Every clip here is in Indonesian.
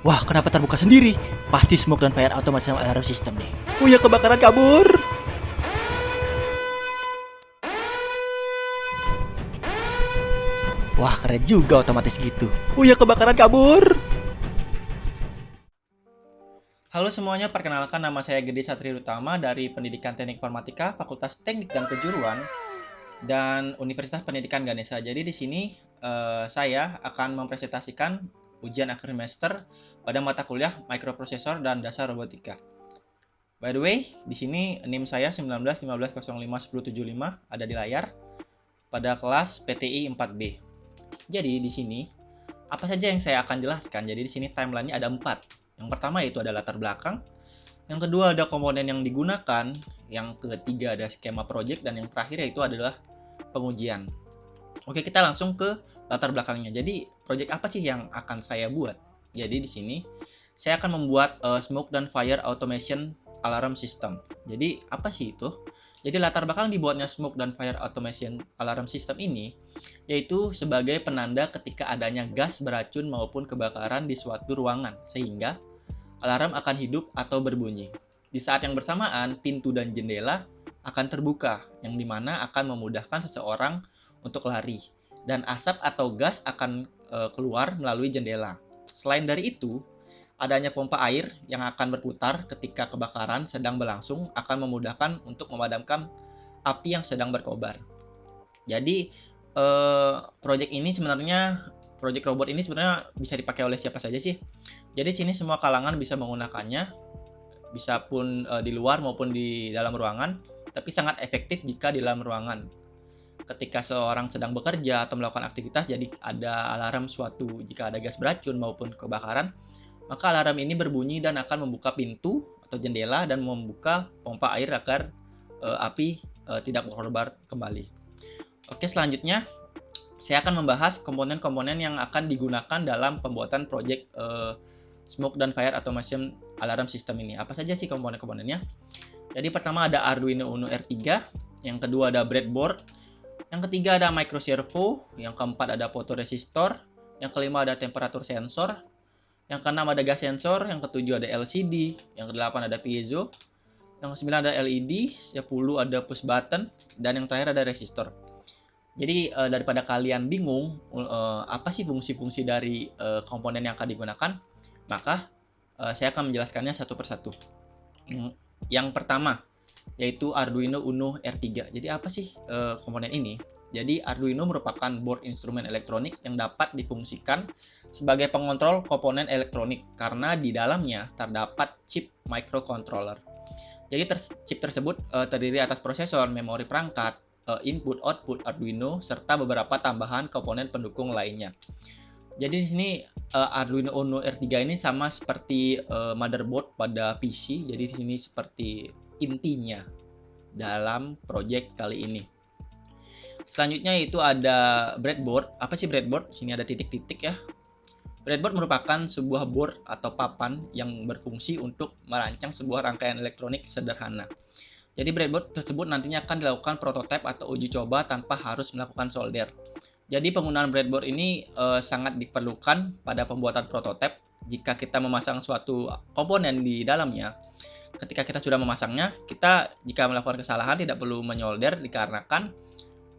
Wah, kenapa terbuka sendiri? Pasti smoke dan fire automatic alarm system nih. Oh ya, kebakaran kabur. Wah, keren juga otomatis gitu. Oh ya, kebakaran kabur. Halo semuanya, perkenalkan nama saya Gede Satria Utama dari Pendidikan Teknik Informatika, Fakultas Teknik dan Kejuruan, dan Universitas Pendidikan Ganesha. Jadi di sini saya akan mempresentasikan ujian akhir semester pada mata kuliah Microprosesor dan Dasar Robotika. By the way, di sini NIM saya 1915051075 ada di layar pada kelas PTI 4B. Jadi di sini apa saja yang saya akan jelaskan? Jadi di sini timeline-nya ada 4. Yang pertama itu ada latar belakang, yang kedua ada komponen yang digunakan, yang ketiga ada skema project, dan yang terakhir yaitu adalah pengujian. Oke, kita langsung ke latar belakangnya. Jadi, project apa sih yang akan saya buat? Jadi di sini saya akan membuat smoke dan fire automation alarm system. Jadi apa sih itu? Jadi latar belakang dibuatnya smoke dan fire automation alarm system ini yaitu sebagai penanda ketika adanya gas beracun maupun kebakaran di suatu ruangan sehingga alarm akan hidup atau berbunyi. Di saat yang bersamaan, pintu dan jendela akan terbuka, yang dimana akan memudahkan seseorang untuk lari, dan asap atau gas akan keluar melalui jendela. Selain dari itu, adanya pompa air yang akan berputar ketika kebakaran sedang berlangsung akan memudahkan untuk memadamkan api yang sedang berkobar. Jadi, project robot ini sebenarnya bisa dipakai oleh siapa saja sih. Jadi sini semua kalangan bisa menggunakannya, bisa pun di luar maupun di dalam ruangan, tapi sangat efektif jika di dalam ruangan. Ketika seorang sedang bekerja atau melakukan aktivitas, jadi ada alarm suatu jika ada gas beracun maupun kebakaran, maka alarm ini berbunyi dan akan membuka pintu atau jendela dan membuka pompa air agar api tidak berkobar kembali. Oke, selanjutnya saya akan membahas komponen-komponen yang akan digunakan dalam pembuatan project smoke dan fire automation alarm system ini. Apa saja sih komponen-komponennya? Jadi pertama ada Arduino Uno R3, yang kedua ada breadboard, yang ketiga ada microservo, yang keempat ada photoresistor, yang kelima ada temperatur sensor, yang keenam ada gas sensor, yang ketujuh ada LCD, yang kedelapan ada piezo, yang kesembilan ada LED, 10 ada push button, dan yang terakhir ada resistor. Jadi daripada kalian bingung apa sih fungsi-fungsi dari komponen yang akan digunakan, maka saya akan menjelaskannya satu persatu. Yang pertama yaitu Arduino Uno R3. Jadi apa sih komponen ini? Jadi Arduino merupakan board instrumen elektronik yang dapat difungsikan sebagai pengontrol komponen elektronik karena di dalamnya terdapat chip microcontroller. Jadi chip tersebut terdiri atas prosesor, memori perangkat, input, output Arduino, serta beberapa tambahan komponen pendukung lainnya. Jadi di sini Arduino Uno R3 ini sama seperti motherboard pada PC. Jadi di sini seperti intinya dalam project kali ini. Selanjutnya itu ada breadboard. Apa sih breadboard? Sini ada titik-titik ya. Breadboard merupakan sebuah board atau papan yang berfungsi untuk merancang sebuah rangkaian elektronik sederhana. Jadi breadboard tersebut nantinya akan dilakukan prototipe atau uji coba tanpa harus melakukan solder. Jadi penggunaan breadboard ini sangat diperlukan pada pembuatan prototipe jika kita memasang suatu komponen di dalamnya. Ketika kita sudah memasangnya, kita jika melakukan kesalahan tidak perlu menyolder dikarenakan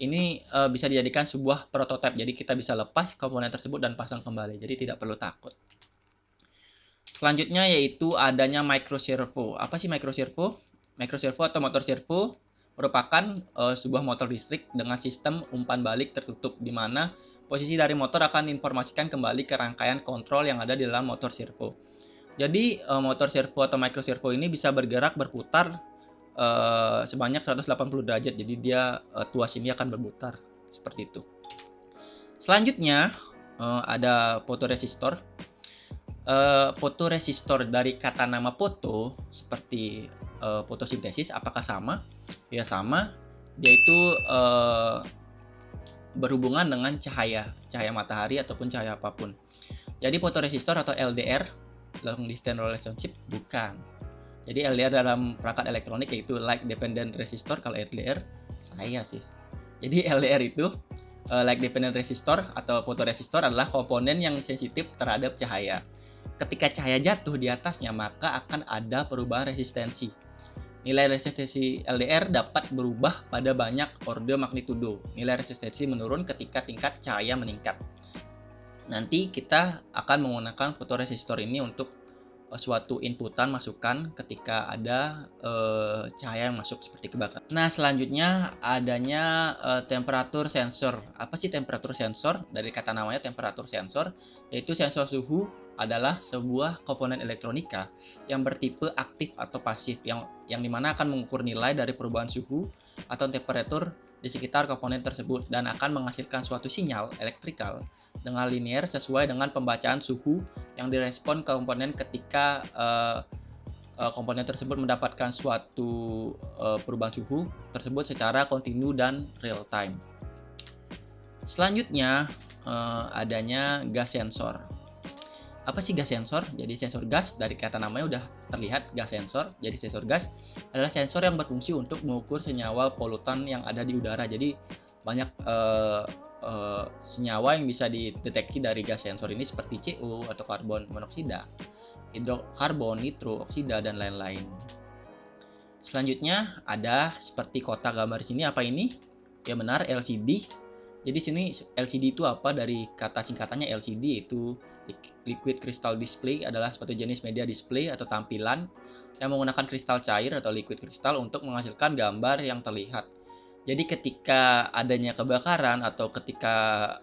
ini bisa dijadikan sebuah prototipe. Jadi kita bisa lepas komponen tersebut dan pasang kembali. Jadi tidak perlu takut. Selanjutnya yaitu adanya microservo. Apa sih microservo? Microservo atau motor servo merupakan sebuah motor listrik dengan sistem umpan balik tertutup di mana posisi dari motor akan diinformasikan kembali ke rangkaian kontrol yang ada di dalam motor servo. Jadi motor servo atau microservo ini bisa bergerak berputar sebanyak 180 derajat. Jadi dia tuas ini akan berputar seperti itu. Selanjutnya ada photoresistor. Photoresistor dari kata nama foto seperti fotosintesis, apakah sama? Ya sama, yaitu berhubungan dengan cahaya matahari ataupun cahaya apapun. Jadi photoresistor atau LDR, long distance relationship, bukan. Jadi LDR dalam perangkat elektronik yaitu light dependent resistor. Kalau LDR saya sih. Jadi LDR itu light dependent resistor atau photoresistor adalah komponen yang sensitif terhadap cahaya. ketika cahaya jatuh di atasnya, maka akan ada perubahan resistensi. Nilai resistensi LDR dapat berubah pada banyak orde magnitudo. Nilai resistensi menurun ketika tingkat cahaya meningkat. Nanti kita akan menggunakan fotoresistor ini untuk suatu inputan masukan ketika ada cahaya yang masuk seperti kebakaran. Nah, selanjutnya adanya temperatur sensor. Apa sih temperatur sensor? Dari kata namanya temperatur sensor, yaitu sensor suhu adalah sebuah komponen elektronika yang bertipe aktif atau pasif yang dimana akan mengukur nilai dari perubahan suhu atau temperatur di sekitar komponen tersebut dan akan menghasilkan suatu sinyal elektrikal dengan linear sesuai dengan pembacaan suhu yang direspon ke komponen ketika komponen tersebut mendapatkan suatu perubahan suhu tersebut secara kontinu dan real time. Selanjutnya adanya gas sensor. Apa sih gas sensor? Jadi sensor gas dari kata namanya udah terlihat gas sensor. Jadi sensor gas adalah sensor yang berfungsi untuk mengukur senyawa polutan yang ada di udara. Jadi banyak senyawa yang bisa dideteksi dari gas sensor ini seperti CO atau karbon monoksida, hidrokarbon, nitro, oksida, dan lain-lain. Selanjutnya ada seperti kotak gambar di sini. Apa ini? Ya benar, LCD. Jadi sini LCD itu apa? Dari kata singkatannya LCD, yaitu Liquid Crystal Display, adalah suatu jenis media display atau tampilan yang menggunakan kristal cair atau liquid kristal untuk menghasilkan gambar yang terlihat. Jadi ketika adanya kebakaran atau ketika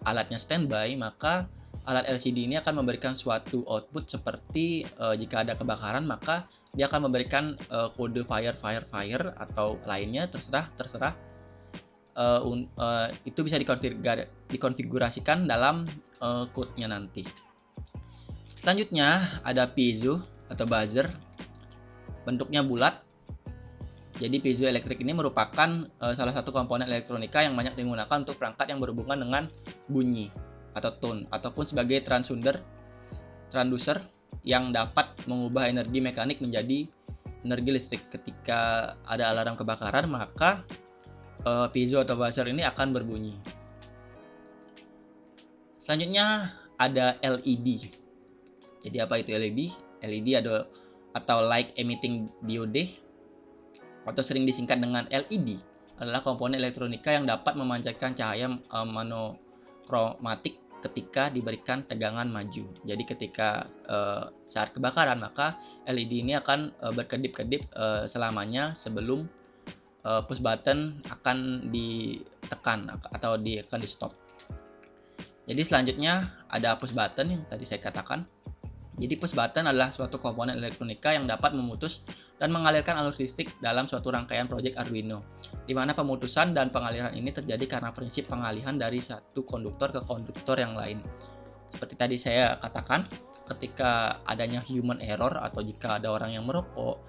alatnya standby, maka alat LCD ini akan memberikan suatu output seperti jika ada kebakaran, maka dia akan memberikan kode fire atau lainnya, terserah itu bisa dikonfigurasikan dalam code-nya nanti. Selanjutnya ada piezo atau buzzer, bentuknya bulat. Jadi piezoelektrik ini merupakan salah satu komponen elektronika yang banyak digunakan untuk perangkat yang berhubungan dengan bunyi atau tone, ataupun sebagai transducer yang dapat mengubah energi mekanik menjadi energi listrik. Ketika ada alarm kebakaran, maka piezo atau buzzer ini akan berbunyi. Selanjutnya ada LED. Jadi apa itu LED? LED atau light emitting diode, atau sering disingkat dengan LED, adalah komponen elektronika yang dapat memancarkan cahaya monokromatik ketika diberikan tegangan maju. Jadi ketika saat kebakaran, maka LED ini akan berkedip-kedip selamanya sebelum push button akan ditekan atau akan di stop. Jadi selanjutnya ada push button yang tadi saya katakan. Jadi push button adalah suatu komponen elektronika yang dapat memutus dan mengalirkan arus listrik dalam suatu rangkaian proyek Arduino, di mana pemutusan dan pengaliran ini terjadi karena prinsip pengalihan dari satu konduktor ke konduktor yang lain. Seperti tadi saya katakan, ketika adanya human error atau jika ada orang yang merokok,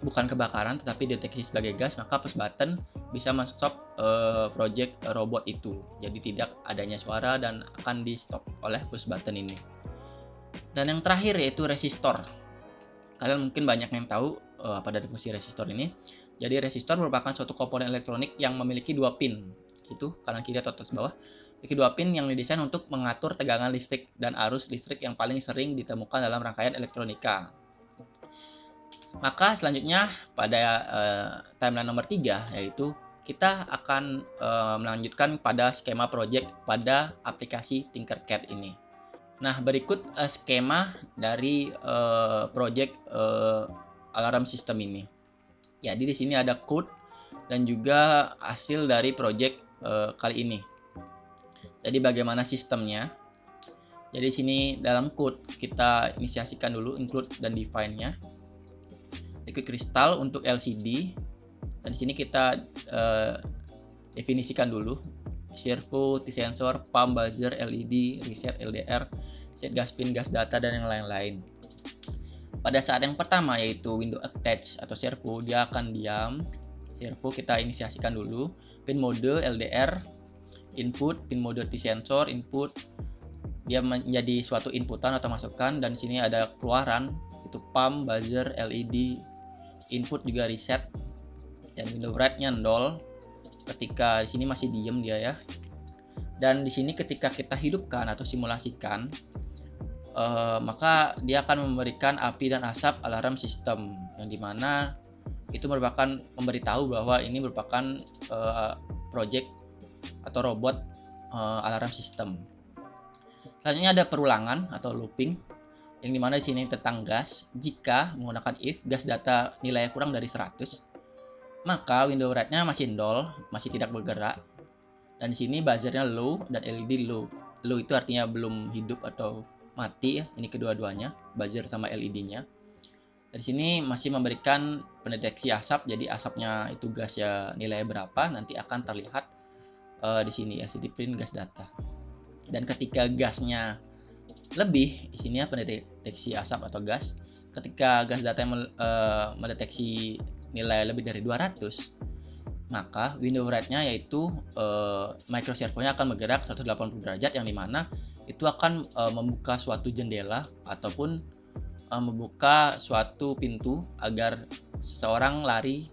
bukan kebakaran tetapi deteksi sebagai gas, maka push button bisa men-stop proyek robot itu. Jadi tidak adanya suara dan akan di stop oleh push button ini. Dan yang terakhir yaitu resistor. Kalian mungkin banyak yang tahu apa dari fungsi resistor ini. Jadi resistor merupakan suatu komponen elektronik yang memiliki dua pin, itu kanan kiri atau atas bawah. Memiliki dua pin yang didesain untuk mengatur tegangan listrik dan arus listrik yang paling sering ditemukan dalam rangkaian elektronika. Maka selanjutnya pada timeline nomor 3, yaitu kita akan melanjutkan pada skema project pada aplikasi Tinkercad ini. Nah, berikut skema dari project alarm system ini. Jadi di sini ada code dan juga hasil dari project kali ini. Jadi bagaimana sistemnya? Jadi di sini dalam code kita inisiasikan dulu include dan define-nya. Liquid crystal untuk LCD. Dan di sini kita definisikan dulu servo, T-sensor, pump, buzzer, LED, reset, LDR, set gas pin, gas data, dan yang lain-lain. Pada saat yang pertama yaitu window attach atau servo, dia akan diam. Servo kita inisiasikan dulu. Pin mode LDR, input, pin mode T-sensor, input. Dia menjadi suatu inputan atau masukan, dan di sini ada keluaran, itu pump, buzzer, LED, input juga reset, dan window write-nya 0. Ketika di sini masih diem dia ya. Dan di sini ketika kita hidupkan atau simulasikan maka dia akan memberikan api dan asap alarm sistem, yang dimana itu merupakan memberitahu bahwa ini merupakan project atau robot alarm sistem. Selanjutnya ada perulangan atau looping, yang dimana di sini tentang gas. Jika menggunakan if gas data nilainya kurang dari 100, maka window write-nya masih nol, masih tidak bergerak. Dan di sini buzzernya low dan LED low. Low itu artinya belum hidup atau mati ya. Ini kedua-duanya, buzzer sama LED-nya. Di sini masih memberikan pendeteksi asap, jadi asapnya itu gas ya nilainya berapa nanti akan terlihat di sini ya, di print gas data. Dan ketika gasnya lebih, di sini ya pendeteksi asap atau gas. Ketika gas data mendeteksi nilai lebih dari 200, maka window write-nya yaitu microservo-nya akan bergerak 180 derajat, yang dimana itu akan membuka suatu jendela ataupun membuka suatu pintu agar seseorang lari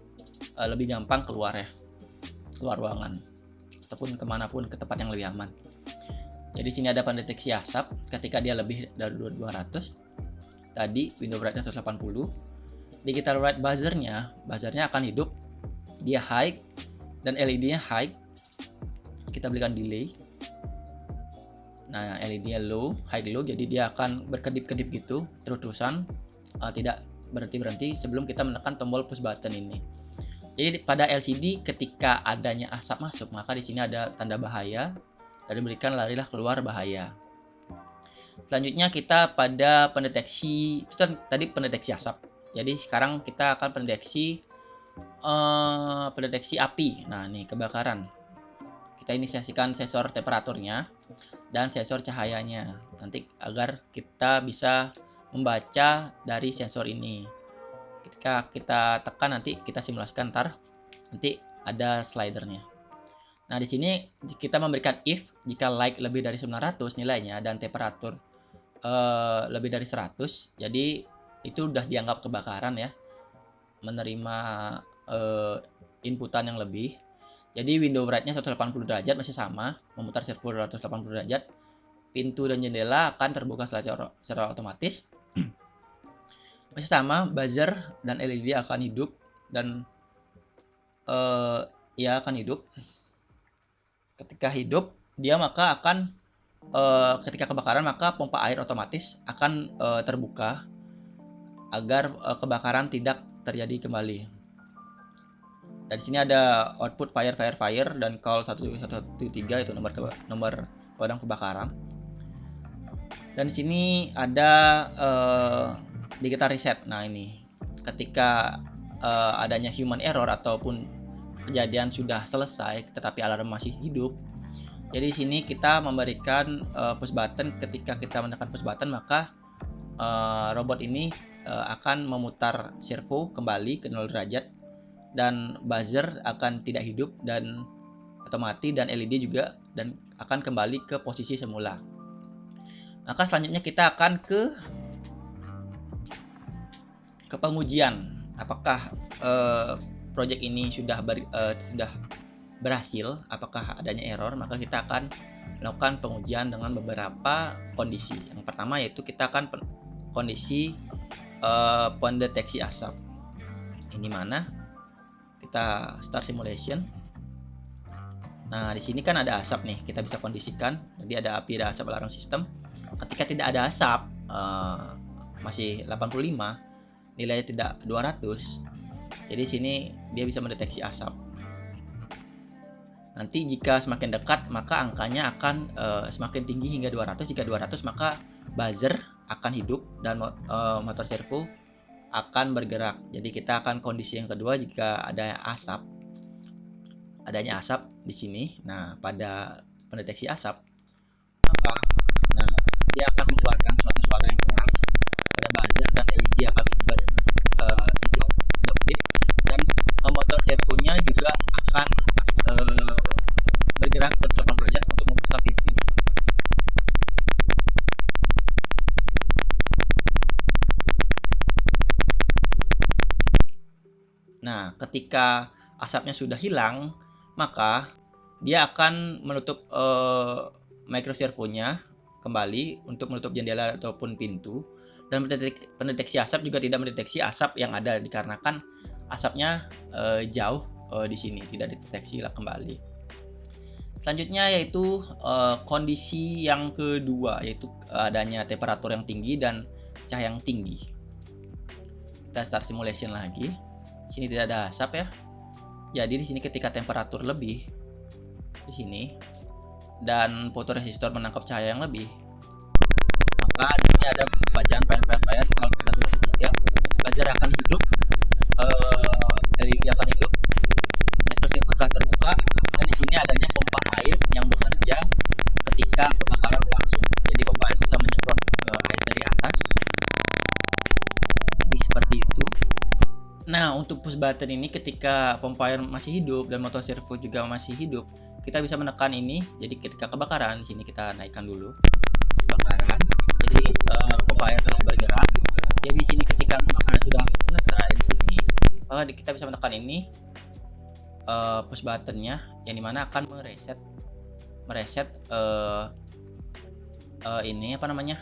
lebih gampang keluar ruangan ataupun kemanapun ke tempat yang lebih aman. Jadi sini ada pendeteksi asap ketika dia lebih dari 200. Tadi window write-nya 180. Digital write buzzernya akan hidup, dia high dan LED-nya high. Kita berikan delay. Nah, LED-nya low, high low, jadi dia akan berkedip-kedip gitu terus-terusan, tidak berhenti-berhenti sebelum kita menekan tombol push button ini. Jadi pada LCD ketika adanya asap masuk, maka di sini ada tanda bahaya dan diberikan larilah keluar bahaya. Selanjutnya kita pada pendeteksi, itu tadi pendeteksi asap. Jadi sekarang kita akan pendeteksi api. Nah, ini kebakaran. Kita inisiasikan sensor temperaturnya dan sensor cahayanya nanti agar kita bisa membaca dari sensor ini. Ketika kita tekan nanti kita simulasikan nanti ada slidernya. Nah, di sini kita memberikan if jika light lebih dari 900 nilainya dan temperatur lebih dari 100, jadi itu udah dianggap kebakaran ya, menerima inputan yang lebih. Jadi window write-nya 180 derajat masih sama, memutar servo 180 derajat. Pintu dan jendela akan terbuka secara otomatis. Masih sama, buzzer dan LED akan hidup dan ya akan hidup. Ketika hidup, dia maka akan ketika kebakaran maka pompa air otomatis akan terbuka agar kebakaran tidak terjadi kembali. Dan di sini ada output fire dan call 113 itu nomor pemadam kebakaran. Dan di sini ada digital reset. Nah, ini ketika adanya human error ataupun kejadian sudah selesai tetapi alarm masih hidup. Jadi di sini kita memberikan push button. Ketika kita menekan push button, maka robot ini akan memutar servo kembali ke 0 derajat dan buzzer akan tidak hidup dan atau mati, dan LED juga dan akan kembali ke posisi semula. Maka selanjutnya kita akan ke pengujian apakah project ini sudah berhasil, apakah adanya error. Maka kita akan melakukan pengujian dengan beberapa kondisi. Yang pertama yaitu kita akan kondisi pendeteksi asap. Ini mana? Kita start simulation. Nah, di sini kan ada asap nih, kita bisa kondisikan. Jadi ada api, ada asap alarm sistem. Ketika tidak ada asap, masih 85, nilainya tidak 200. Jadi sini dia bisa mendeteksi asap. Nanti jika semakin dekat, maka angkanya akan semakin tinggi hingga 200. Jika 200, maka buzzer akan hidup dan motor servo akan bergerak. Jadi kita akan kondisi yang kedua jika adanya asap di sini. Nah, pada pendeteksi asap, maka dia akan mengeluarkan suatu suara yang keras. Pada buzzer dan LED akan hidup dan motor servonya juga akan bergerak 180 derajat untuk membuka pintu. Nah, ketika asapnya sudah hilang, maka dia akan menutup microservonya kembali untuk menutup jendela ataupun pintu. Dan pendeteksi asap juga tidak mendeteksi asap yang ada dikarenakan asapnya jauh di sini, tidak dideteksi kembali. Selanjutnya yaitu kondisi yang kedua, yaitu adanya temperatur yang tinggi dan cahaya yang tinggi. Kita start simulation lagi. Sini tidak ada asap ya. Jadi di sini ketika temperatur lebih di sini dan fotoresistor menangkap cahaya yang lebih, maka di sini ada bacaan fire kalau 1,3 laser akan hidup, LED akan hidup, microcircuit telah terbuka, dan di sini adanya pompa air yang bekerja ketika kebakaran berlangsung. Jadi pompa air bisa menyemprot air dari atas. Jadi seperti itu. Nah, untuk push button ini ketika pompa air masih hidup dan motor servo juga masih hidup, kita bisa menekan ini. Jadi ketika kebakaran, di sini kita naikkan dulu kebakaran. Jadi pompa air telah bergerak. Jadi di sini ketika kebakaran sudah selesai di sini, maka kita bisa menekan ini push buttonnya, yang dimana akan mereset ini apa namanya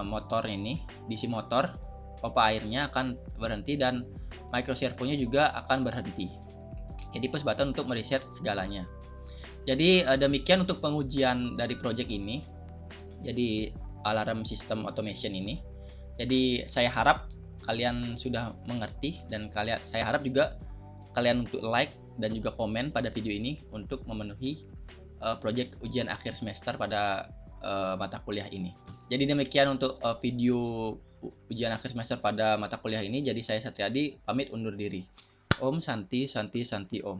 motor ini, DC motor. Pompa airnya akan berhenti dan microservonya juga akan berhenti. Jadi push button untuk mereset segalanya. Jadi demikian untuk pengujian dari project ini. Jadi alarm system automation ini. Jadi saya harap kalian sudah mengerti, dan saya harap juga kalian untuk like dan juga komen pada video ini untuk memenuhi project ujian akhir semester pada mata kuliah ini. Jadi demikian untuk video ujian akhir semester pada mata kuliah ini. Jadi saya Satriadi pamit undur diri. Om Santi Santi Santi Om.